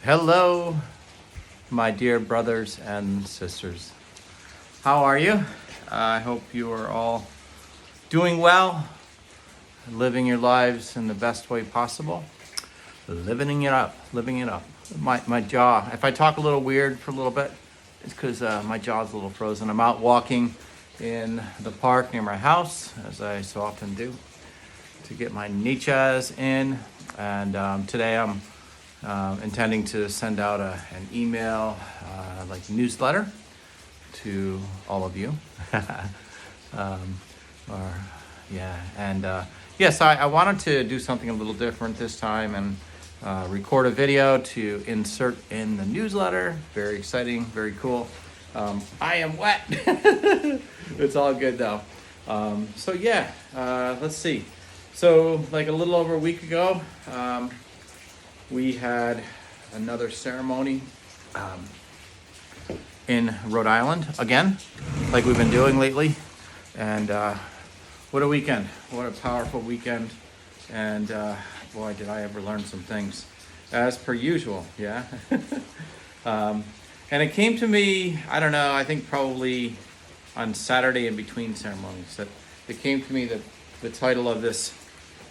Hello, my dear brothers and sisters. How are you? I hope you are all doing well, living your lives in the best way possible, living it up. My jaw, if I talk a little weird for a little bit, it's because my jaw's a little frozen. I'm out walking in the park near my house, as I so often do, to get my nichas in. And today I'm intending to send out an email, like newsletter, to all of you. Yes, I wanted to do something a little different this time and record a video to insert in the newsletter. Very exciting, very cool. I am wet. It's all good though. Let's see. So like a little over a week ago, we had another ceremony in Rhode Island again, like we've been doing lately. And what a weekend. What a powerful weekend. And boy, did I ever learn some things, as per usual, yeah? And it came to me, I don't know, I think probably on Saturday in between ceremonies, that it came to me that the title of this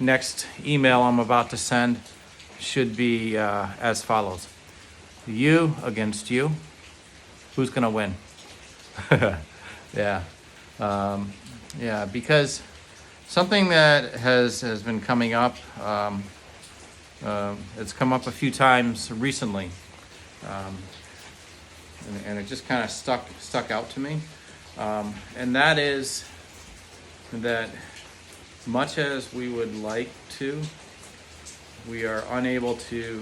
next email I'm about to send should be as follows. You against you. Who's going to win? Because something that has been coming up, it's come up a few times recently, and it just kind of stuck out to me, and that is that much as we would like to, we are unable to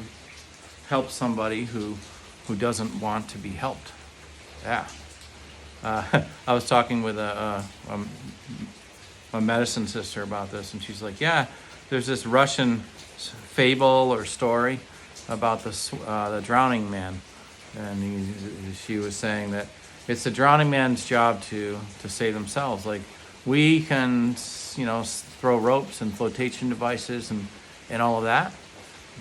help somebody who doesn't want to be helped. Yeah. I was talking with a medicine sister about this, and she's like, yeah, there's this Russian fable or story about the drowning man. And she was saying that it's the drowning man's job to save themselves. Like, we can, throw ropes and flotation devices and all of that,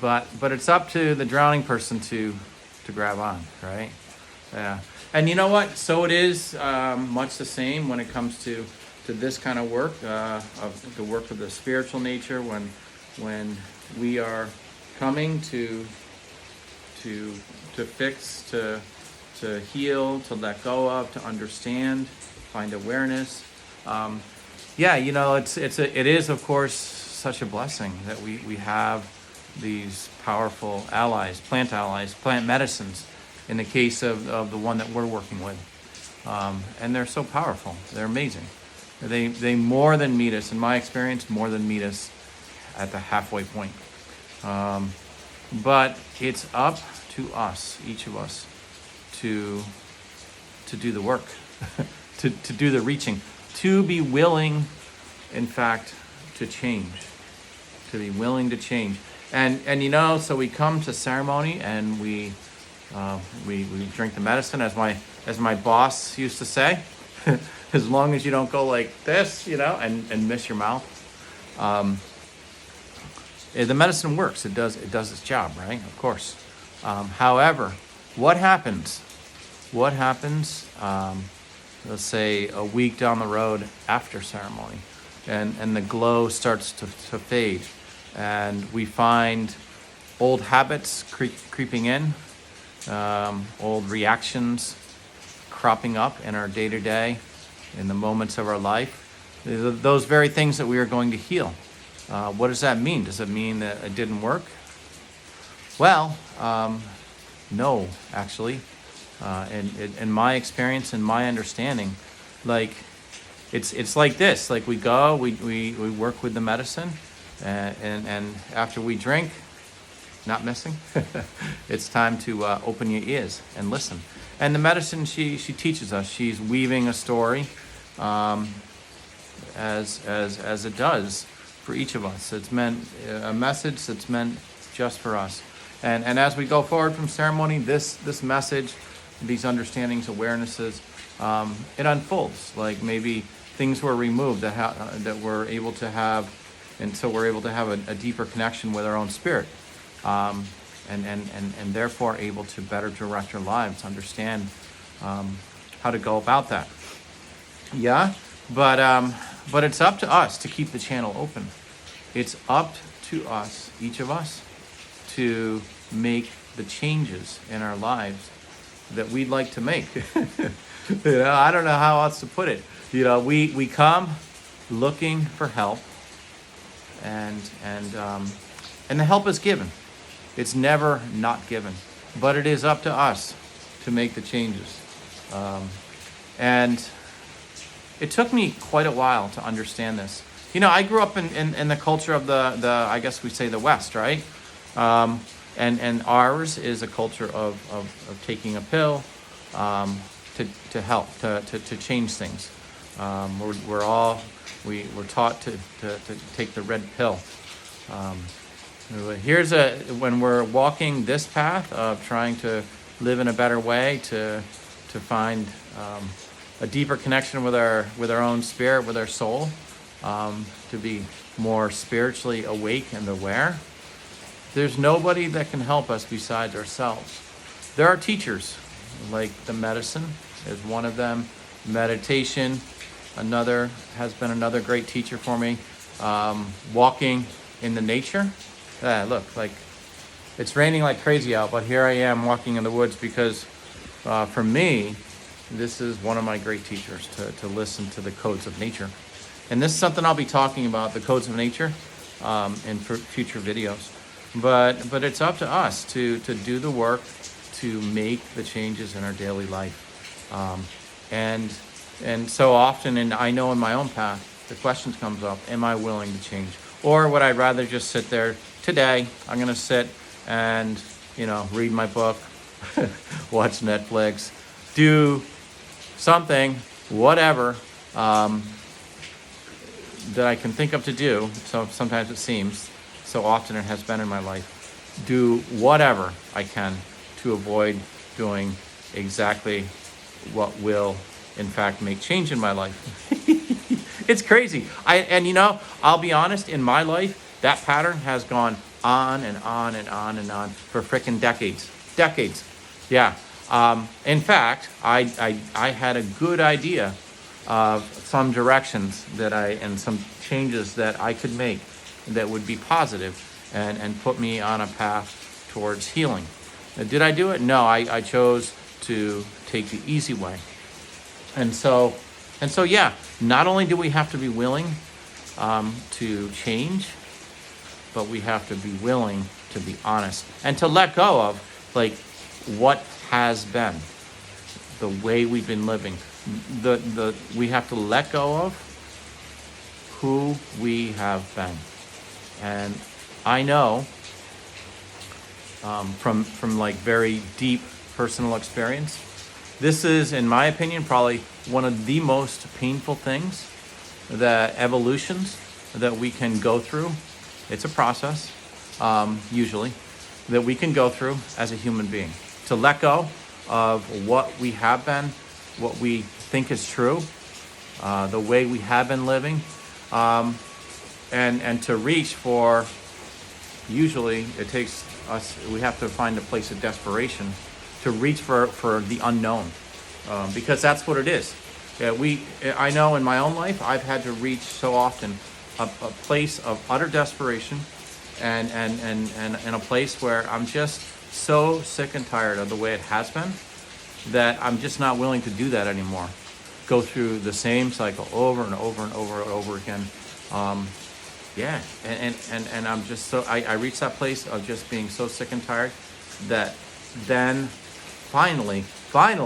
but it's up to the drowning person to grab on, right? Yeah. And you know what? So it is much the same when it comes to this kind of work, of the work of the spiritual nature, when we are coming to fix, to heal, to let go of, to understand, find awareness. It is of course such a blessing that we have these powerful allies, plant medicines, in the case of the one that we're working with. And they're so powerful. They're amazing. They more than meet us, in my experience, more than meet us at the halfway point. But it's up to us, each of us, to do the work, to do the reaching, to be willing, in fact, to change, to be willing to change. And so we come to ceremony and we drink the medicine, as my boss used to say, as long as you don't go like this, and miss your mouth. The medicine works. It does its job, right? Of course. However, what happens? Let's say a week down the road after ceremony, and the glow starts to fade, and we find old habits creeping in, old reactions cropping up in our day-to-day, in the moments of our life, those very things that we are going to heal. What does that mean? Does it mean that it didn't work? Well, no, actually. In my experience and my understanding, like it's like this. Like we go, we work with the medicine, and after we drink, not missing, it's time to open your ears and listen. And the medicine, she teaches us. She's weaving a story, as it does for each of us. It's meant a message that's meant just for us. And as we go forward from ceremony, this message, these understandings, awarenesses, it unfolds. Like maybe things were removed that we're able to have, and so we're able to have a deeper connection with our own spirit. and therefore able to better direct our lives, understand how to go about that. Yeah, but it's up to us to keep the channel open. It's up to us, each of us, to make the changes in our lives that we'd like to make. I don't know how else to put it. We come looking for help, and the help is given. It's never not given, but it is up to us to make the changes. And it took me quite a while to understand this. I grew up in the culture of the I guess we say the West, right? And ours is a culture of taking a pill to help, to change things. We're taught to take the red pill. When we're walking this path of trying to live in a better way, to find a deeper connection with our own spirit, with our soul, to be more spiritually awake and aware. There's nobody that can help us besides ourselves. There are teachers, like the medicine is one of them. Meditation, has been another great teacher for me. Walking in the nature. Look, like it's raining like crazy out, but here I am walking in the woods because for me, this is one of my great teachers, to listen to the codes of nature. And this is something I'll be talking about, the codes of nature, in future videos. But it's up to us to do the work to make the changes in our daily life. And so often, and I know in my own path, the question comes up, am I willing to change? Or would I rather just sit there today? I'm going to sit and, read my book, watch Netflix, do something, whatever, that I can think of to do. So sometimes it seems, so often it has been in my life, do whatever I can to avoid doing exactly what will, in fact, make change in my life. It's crazy. I'll be honest, in my life, that pattern has gone on and on and on and on for frickin' decades. Yeah. In fact, I had a good idea of some directions and some changes that I could make that would be positive and put me on a path towards healing. Now, did I do it? No, I chose to take the easy way. And so yeah, not only do we have to be willing to change, but we have to be willing to be honest and to let go of what has been, the way we've been living. We have to let go of who we have been. And I know from very deep personal experience, this is, in my opinion, probably one of the most painful things, the evolutions that we can go through. It's a process, usually, that we can go through as a human being. To let go of what we have been, what we think is true, the way we have been living, and to reach for, usually it takes us, we have to find a place of desperation to reach for the unknown, because that's what it is. I know in my own life, I've had to reach so often a place of utter desperation and a place where I'm just so sick and tired of the way it has been that I'm just not willing to do that anymore. Go through the same cycle over and over and over and over again. And I'm just so, I reached that place of just being so sick and tired that then finally I'm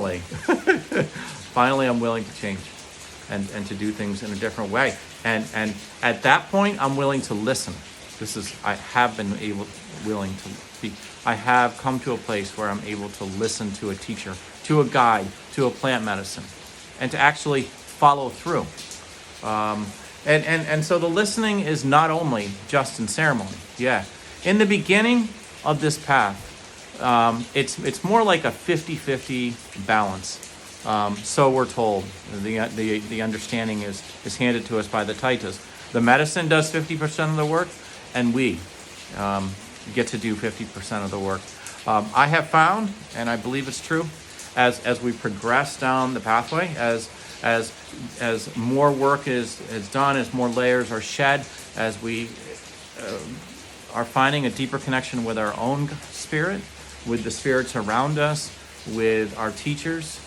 willing to change and to do things in a different way. And at that point, I'm willing to listen. I have been willing to speak. I have come to a place where I'm able to listen to a teacher, to a guide, to a plant medicine, and to actually follow through. And so the listening is not only just in ceremony. Yeah. In the beginning of this path, it's more like a 50-50 balance. So we're told. The understanding is handed to us by the Taitas. The medicine does 50% of the work, and we, get to do 50% of the work. I have found, and I believe it's true, as we progress down the pathway, as more work is done, as more layers are shed, as we are finding a deeper connection with our own spirit, with the spirits around us, with our teachers,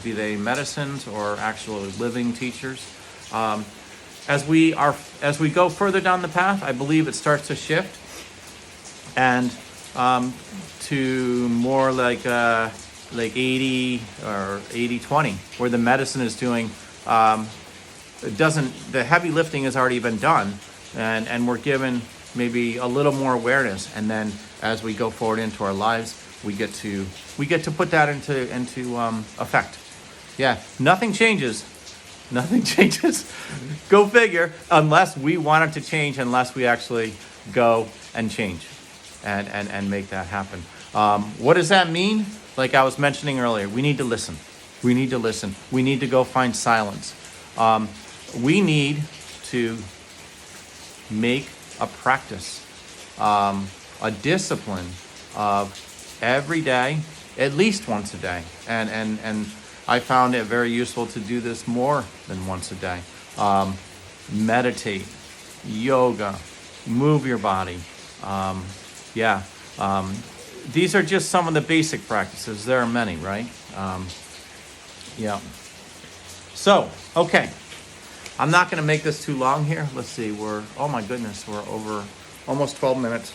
be they medicines or actually living teachers. As we go further down the path, I believe it starts to shift, and to more like 80 or 80-20, where the medicine is doing the heavy lifting has already been done, and we're given maybe a little more awareness, and then as we go forward into our lives, we get to put that into effect. Yeah, nothing changes. Nothing changes. Go figure, unless we want it to change, unless we actually go and change and make that happen. What does that mean? Like I was mentioning earlier, we need to listen. We need to listen. We need to go find silence. We need to make a practice, a discipline of every day, at least once a day. And I found it very useful to do this more than once a day. Meditate, yoga, move your body. These are just some of the basic practices. There are many, right? So, okay. I'm not going to make this too long here. Let's see. Oh my goodness, we're over almost 12 minutes.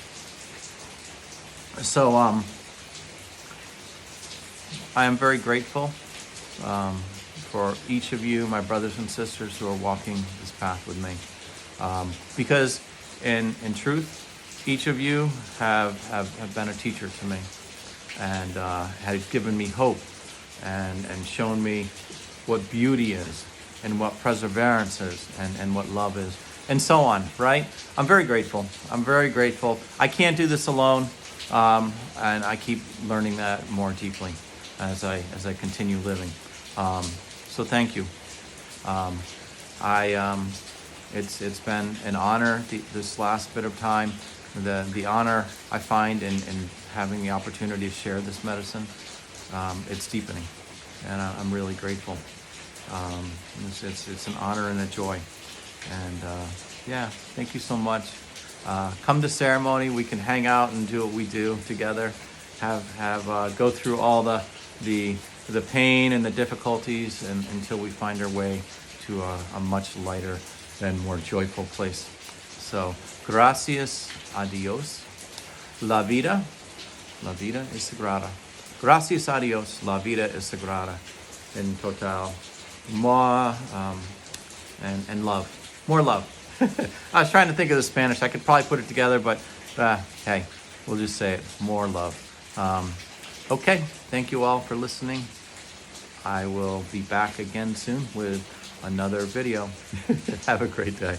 So, I am very grateful for each of you, my brothers and sisters, who are walking this path with me. Because in truth, each of you have been a teacher to me, and have given me hope and shown me what beauty is, and what perseverance is, and what love is, and so on, right? I'm very grateful. I'm very grateful. I can't do this alone, and I keep learning that more deeply as I continue living. So thank you. It's been an honor this last bit of time. The honor I find in having the opportunity to share this medicine, it's deepening, and I'm really grateful. It's an honor and a joy, and thank you so much. Come to ceremony. We can hang out and do what we do together. Have go through all the pain and the difficulties, and until we find our way to a much lighter and more joyful place. So, gracias a Dios. La vida es sagrada. Gracias a Dios, la vida es sagrada. In total, more and love, more love. I was trying to think of the Spanish. I could probably put it together, but hey, we'll just say it. More love. Okay, thank you all for listening. I will be back again soon with another video. Have a great day.